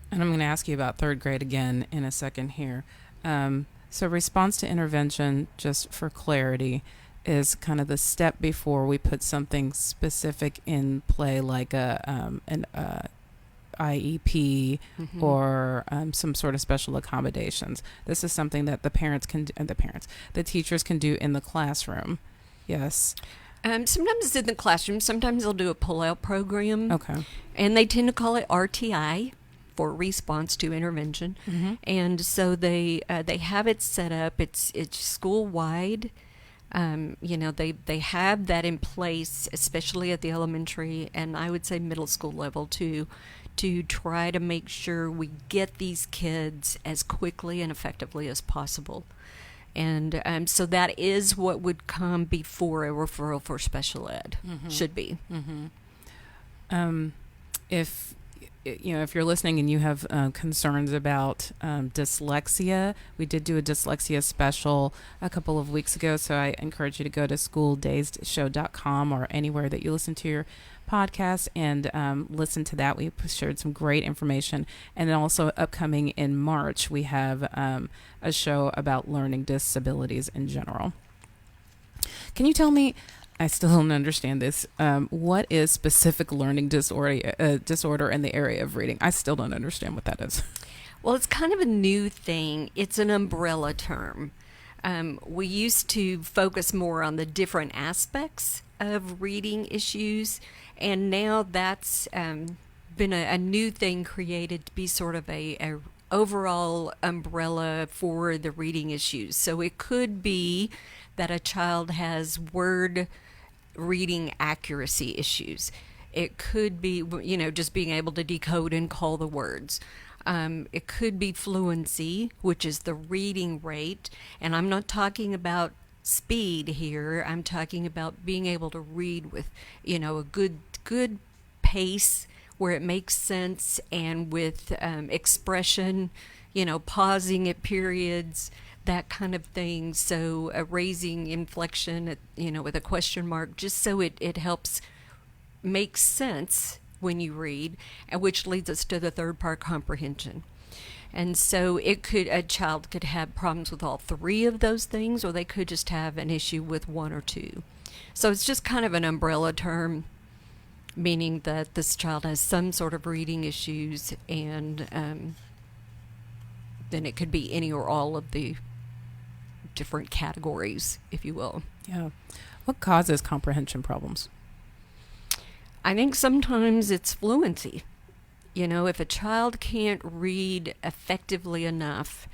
G: And I'm going to ask you about third grade again in a second here. So response to intervention, just for clarity, is kind of the step before we put something specific in play, like an IEP or some sort of special accommodations. This is something that the teachers can do in the classroom. Yes.
H: Sometimes it's in the classroom. Sometimes they'll do a pull-out program.
G: Okay.
H: And they tend to call it RTI, for response to intervention. And so they have it set up. It's school-wide. They have that in place, especially at the elementary and I would say middle school level too, to try to make sure we get these kids as quickly and effectively as possible. And so that is what would come before a referral for special ed, should be.
G: If you're listening and you have concerns about dyslexia, we did do a dyslexia special a couple of weeks ago, so I encourage you to go to schooldaysshow.com or anywhere that you listen to your podcast and listen to that. We shared some great information. And then also upcoming in March, we have a show about learning disabilities in general. Can you tell me, I still don't understand this, what is specific learning disorder in the area of reading? I still don't understand what that is.
H: Well, it's kind of a new thing. It's an umbrella term. We used to focus more on the different aspects of reading issues, and now that's been a new thing created to be sort of a overall umbrella for the reading issues. So it could be that a child has word reading accuracy issues. It could be, just being able to decode and call the words. It could be fluency, which is the reading rate. And I'm not talking about speed here. I'm talking about being able to read with, a good pace where it makes sense, and with expression, pausing at periods, that kind of thing. So raising inflection, with a question mark, just so it helps make sense when you read, and which leads us to the third part, comprehension. And so a child could have problems with all three of those things, or they could just have an issue with one or two. So it's just kind of an umbrella term, meaning that this child has some sort of reading issues, and then it could be any or all of the different categories, if you will.
G: Yeah. What causes comprehension problems?
H: I think sometimes it's fluency. If a child can't read effectively enough,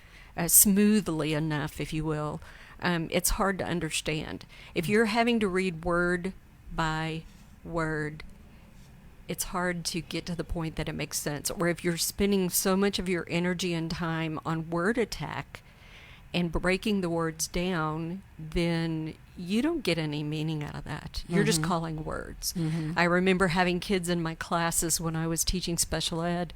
H: smoothly enough, if you will, it's hard to understand. If you're having to read word by word, it's hard to get to the point that it makes sense. Or if you're spending so much of your energy and time on word attack and breaking the words down, then you don't get any meaning out of that. You're just calling words. I remember having kids in my classes when I was teaching special ed,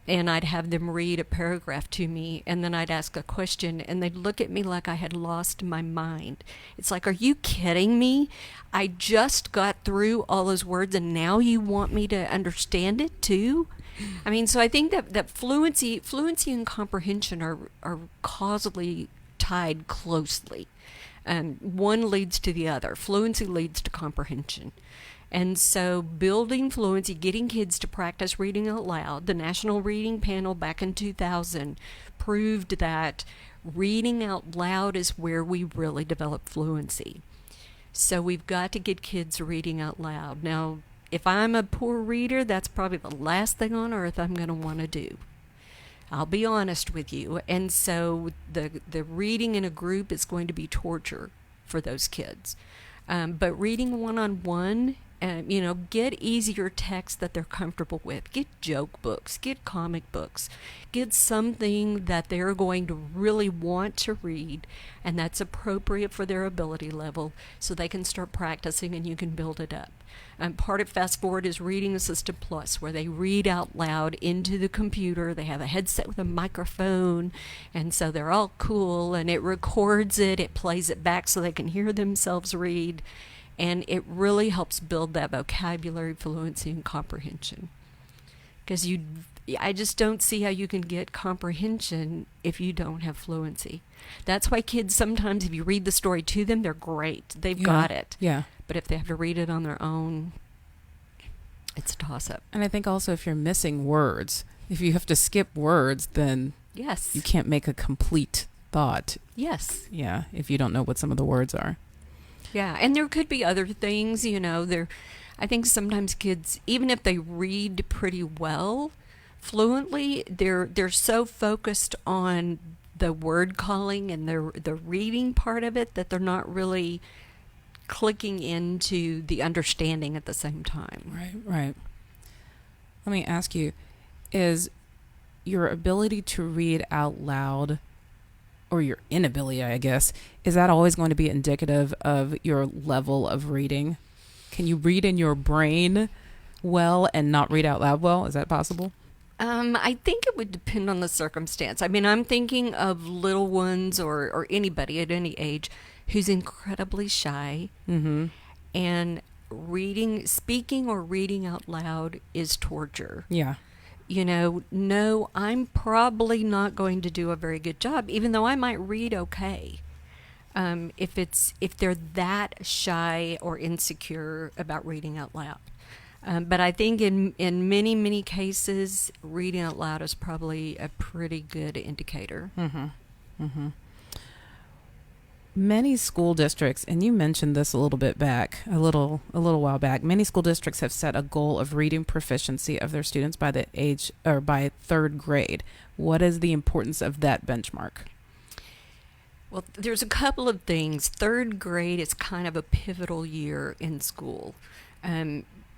H: and I'd have them read a paragraph to me, and then I'd ask a question, and they'd look at me like I had lost my mind. It's like, are you kidding me? I just got through all those words, and now you want me to understand it too? I mean, so I think that fluency and comprehension are causally tied closely. One leads to the other. Fluency leads to comprehension. And so building fluency, getting kids to practice reading out loud, the National Reading Panel back in 2000 proved that reading out loud is where we really develop fluency. So we've got to get kids reading out loud. Now, if I'm a poor reader, that's probably the last thing on earth I'm going to want to do. I'll be honest with you. And so the reading in a group is going to be torture for those kids. But reading one-on-one, get easier text that they're comfortable with. Get joke books, get comic books, get something that they're going to really want to read and that's appropriate for their ability level so they can start practicing and you can build it up. Part of Fast Forward is Reading Assisted Plus, where they read out loud into the computer. They have a headset with a microphone, and so they're all cool, and it records it, it plays it back so they can hear themselves read, and it really helps build that vocabulary, fluency, and comprehension. Because I just don't see how you can get comprehension if you don't have fluency. That's why kids sometimes, if you read the story to them, they're great. They've got it.
G: Yeah.
H: But if they have to read it on their own, it's a toss-up.
G: And I think also if you're missing words, if you have to skip words, then
H: yes,
G: you can't make a complete thought.
H: Yes.
G: Yeah, if you don't know what some of the words are.
H: Yeah, and there could be other things, I think sometimes kids, even if they read pretty well, fluently, they're so focused on the word calling and the reading part of it that they're not really clicking into the understanding at the same time.
G: Right. Let me ask you, is your ability to read out loud, or your inability, I guess, is that always going to be indicative of your level of reading? Can you read in your brain well and not read out loud well? Is that possible?
H: I think it would depend on the circumstance. I mean, I'm thinking of little ones or anybody at any age who's incredibly shy, and speaking or reading out loud is torture.
G: Yeah.
H: No, I'm probably not going to do a very good job, even though I might read okay. If they're that shy or insecure about reading out loud. But I think in many, many cases, reading out loud is probably a pretty good indicator.
G: Many school districts, and you mentioned this a little while back, many school districts have set a goal of reading proficiency of their students by the age or by third grade. What is the importance of that benchmark?
H: Well, there's a couple of things. Third grade is kind of a pivotal year in school.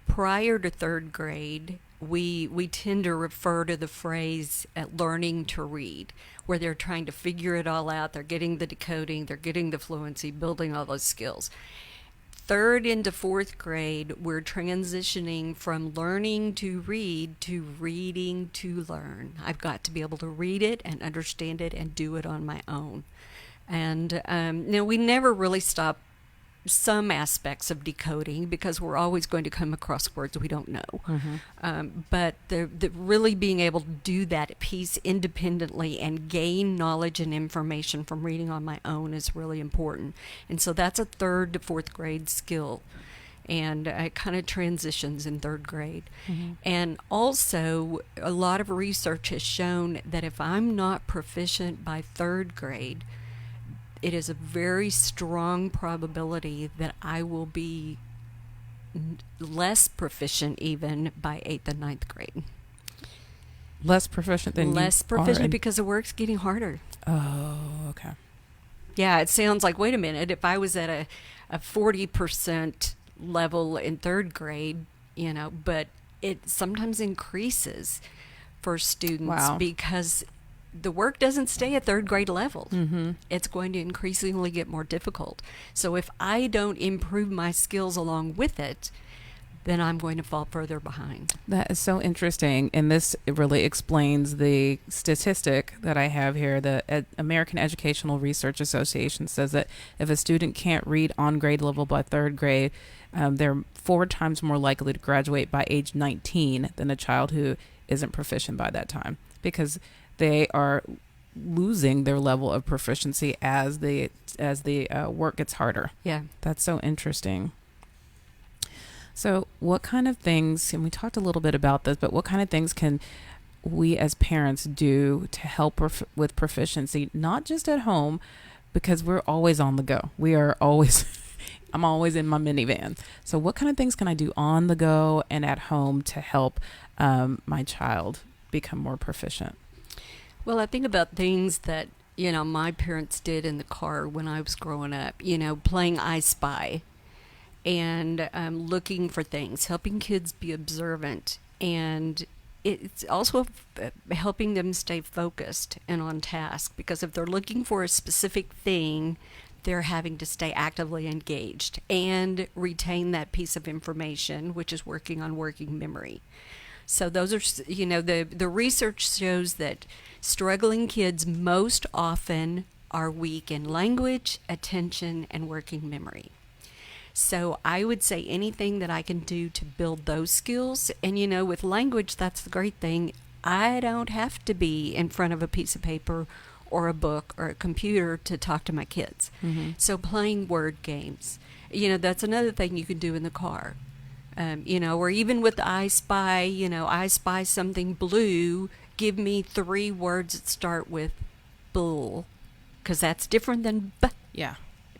H: Prior to third grade, we tend to refer to the phrase learning to read, where they're trying to figure it all out. They're getting the decoding, they're getting the fluency, building all those skills. Third into fourth grade, we're transitioning from learning to read to reading to learn. I've got to be able to read it and understand it and do it on my own. And we never really stop some aspects of decoding because we're always going to come across words we don't know. But the really being able to do that piece independently and gain knowledge and information from reading on my own is really important. And so that's a third to fourth grade skill. And it kind of transitions in third grade. And also, a lot of research has shown that if I'm not proficient by third grade, it is a very strong probability that I will be less proficient even by 8th and 9th grade.
G: Less proficient than
H: less proficient because the work's getting harder.
G: Oh, okay.
H: Yeah, it sounds like, wait a minute, if I was at a 40% level in third grade, but it sometimes increases for students because the work doesn't stay at third grade level. It's going to increasingly get more difficult. So if I don't improve my skills along with it, then I'm going to fall further behind.
G: That is so interesting. And this really explains the statistic that I have here. The American Educational Research Association says that if a student can't read on grade level by third grade, they're 4 times more likely to graduate by age 19 than a child who isn't proficient by that time, because they are losing their level of proficiency as the work gets harder.
H: Yeah.
G: That's so interesting. So, what kind of things, and we talked a little bit about this, but what kind of things can we as parents do to help with proficiency, not just at home, because we're always on the go. We are always, I'm always in my minivan. So, what kind of things can I do on the go and at home to help my child become more proficient?
H: Well, I think about things that, my parents did in the car when I was growing up, playing I Spy and looking for things, helping kids be observant. And it's also helping them stay focused and on task, because if they're looking for a specific thing, they're having to stay actively engaged and retain that piece of information, which is working on working memory. So those are, the research shows that struggling kids most often are weak in language, attention, and working memory. So I would say anything that I can do to build those skills. And, with language, that's the great thing. I don't have to be in front of a piece of paper or a book or a computer to talk to my kids. Mm-hmm. So playing word games, that's another thing you can do in the car. Or even with I Spy, I spy something blue, give me 3 words that start with bull, because that's different than b.
G: Yeah.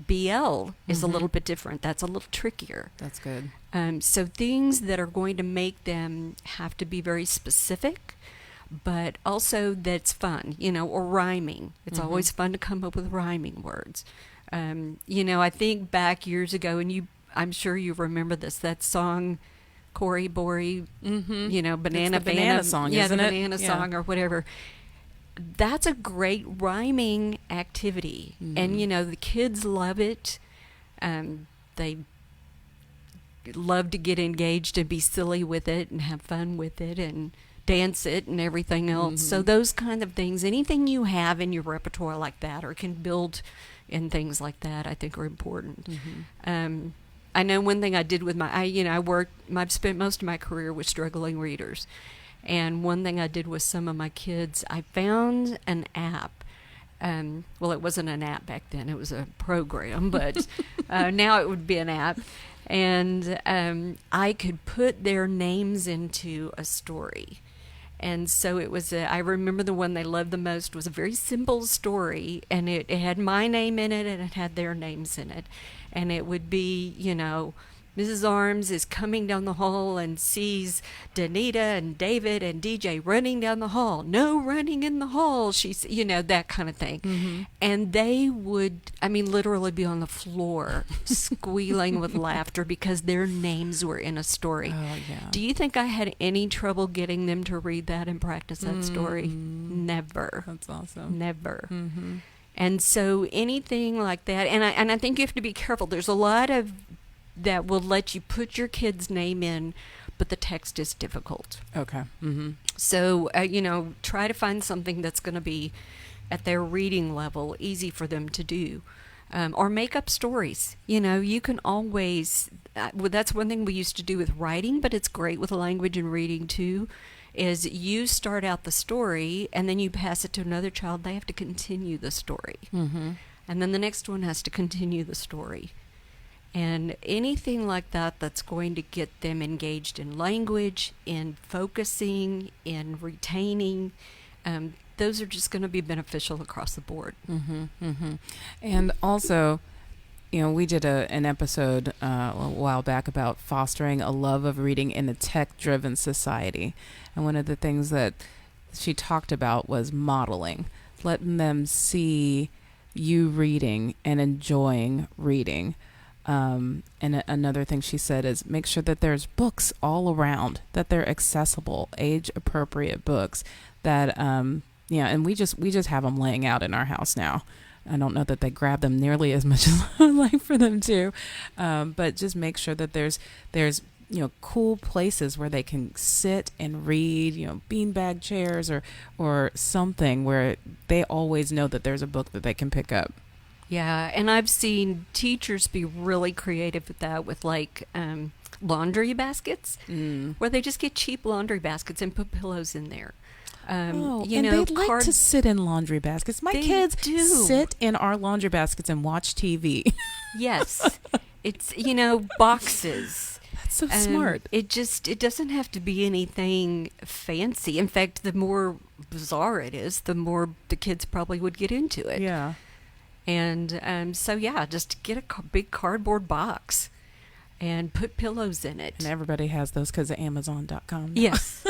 H: BL is a little bit different. That's a little trickier.
G: That's good.
H: So things that are going to make them have to be very specific, but also that's fun, or rhyming. It's always fun to come up with rhyming words. I think back years ago, and I'm sure you remember this, that song, Cory Bory, banana
G: song,
H: yeah,
G: isn't
H: the
G: it?
H: banana song or whatever. That's a great rhyming activity. And, the kids love it. They love to get engaged and be silly with it and have fun with it and dance it and everything else. So those kind of things, anything you have in your repertoire like that or can build in things like that, I think are important. I know one thing I did with I've spent most of my career with struggling readers. And one thing I did with some of my kids, I found an app. Well, it wasn't an app back then. It was a program, but now it would be an app. And I could put their names into a story. And so it was, I remember the one they loved the most was a very simple story. And it had my name in it and it had their names in it. And it would be, Mrs. Armes is coming down the hall and sees Danita and David and DJ running down the hall. No running in the hall. She's, that kind of thing. And they would, literally be on the floor squealing with laughter because their names were in a story.
G: Oh, yeah.
H: Do you think I had any trouble getting them to read that and practice that story? Never.
G: That's awesome.
H: Never. And so anything like that, and I think you have to be careful. There's a lot of that will let you put your kid's name in, but the text is difficult.
G: Okay.
H: So, try to find something that's going to be at their reading level, easy for them to do. Or make up stories. You can always, that's one thing we used to do with writing, but it's great with language and reading too, is you start out the story and then you pass it to another child. They have to continue the story. And then the next one has to continue the story. And anything like that that's going to get them engaged in language, in focusing, in retaining, those are just going to be beneficial across the board.
G: And also, we did an episode a while back about fostering a love of reading in a tech-driven society. And one of the things that she talked about was modeling, letting them see you reading and enjoying reading. And another thing she said is make sure that there's books all around, that they're accessible, age-appropriate books that, and we just have them laying out in our house now. I don't know that they grab them nearly as much as I would like for them to, but just make sure that there's cool places where they can sit and read, beanbag chairs or something where they always know that there's a book that they can pick up.
H: Yeah, and I've seen teachers be really creative with that, with laundry baskets, where they just get cheap laundry baskets and put pillows in there.
G: And they like to sit in laundry baskets. My kids sit in our laundry baskets and watch TV.
H: Yes, it's boxes.
G: So smart.
H: It doesn't have to be anything fancy. In fact, the more bizarre it is, the more the kids probably would get into it.
G: Yeah.
H: And so yeah, just get a big cardboard box and put pillows in it.
G: And everybody has those because of Amazon.com.
H: Yes.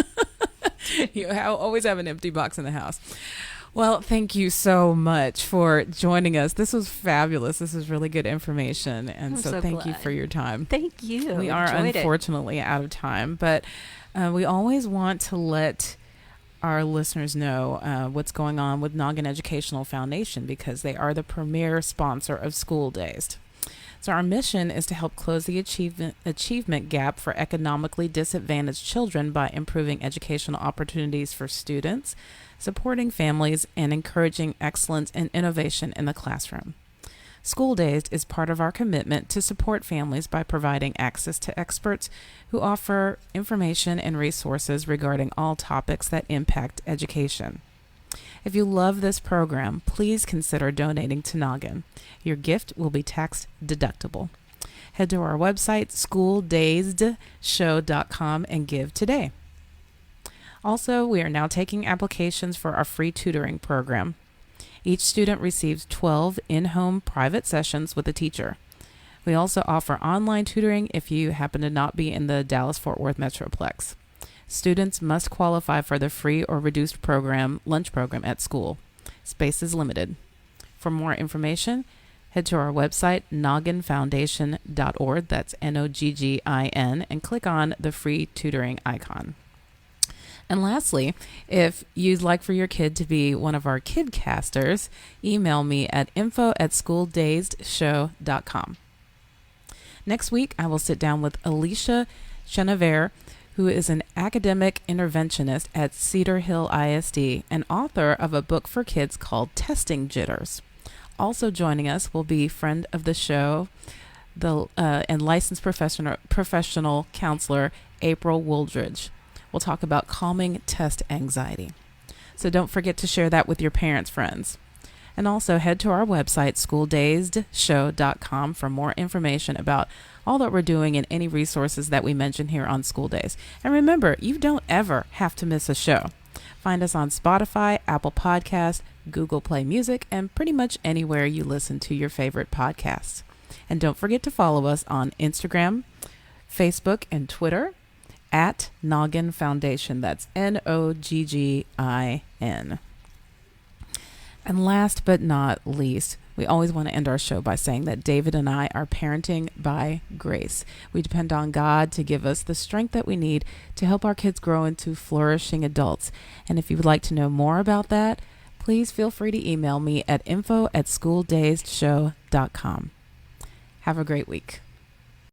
G: You always have an empty box in the house. Well, thank you so much for joining us. This was fabulous. This is really good information. And
H: I'm
G: so
H: so
G: thank you
H: glad.
G: for your time.
H: Thank you.
G: We are
H: Enjoyed it.
G: unfortunately out of time, but we always want to let our listeners know what's going on with Noggin Educational Foundation because they are the premier sponsor of School Days. So our mission is to help close the achievement gap for economically disadvantaged children by improving educational opportunities for students, supporting families, and encouraging excellence and innovation in the classroom. School Days is part of our commitment to support families by providing access to experts who offer information and resources regarding all topics that impact education. If you love this program, please consider donating to Noggin. Your gift will be tax deductible. Head to our website, schooldazedshow.com, and give today. Also, we are now taking applications for our free tutoring program. Each student receives 12 in-home private sessions with a teacher. We also offer online tutoring if you happen to not be in the Dallas-Fort Worth Metroplex. Students must qualify for the free or reduced lunch program at school. Space is limited. For more information, head to our website, nogginfoundation.org, that's Noggin, and click on the free tutoring icon. And lastly, if you'd like for your kid to be one of our kidcasters, email me at info@schooldazedshow.com. Next week, I will sit down with Alicia Chenevert, who is an academic interventionist at Cedar Hill ISD and author of a book for kids called Testing Jitters. Also joining us will be friend of the show and licensed professional counselor April Wooldridge. We'll talk about calming test anxiety. So don't forget to share that with your parents' friends. And also head to our website, schooldazedshow.com, for more information about all that we're doing and any resources that we mention here on School Days. And remember, you don't ever have to miss a show. Find us on Spotify, Apple Podcasts, Google Play Music, and pretty much anywhere you listen to your favorite podcasts. And don't forget to follow us on Instagram, Facebook, and Twitter at Noggin Foundation. That's Noggin. And last but not least, we always want to end our show by saying that David and I are parenting by grace. We depend on God to give us the strength that we need to help our kids grow into flourishing adults. And if you would like to know more about that, please feel free to email me at info@schooldazedshow.com. Have a great week.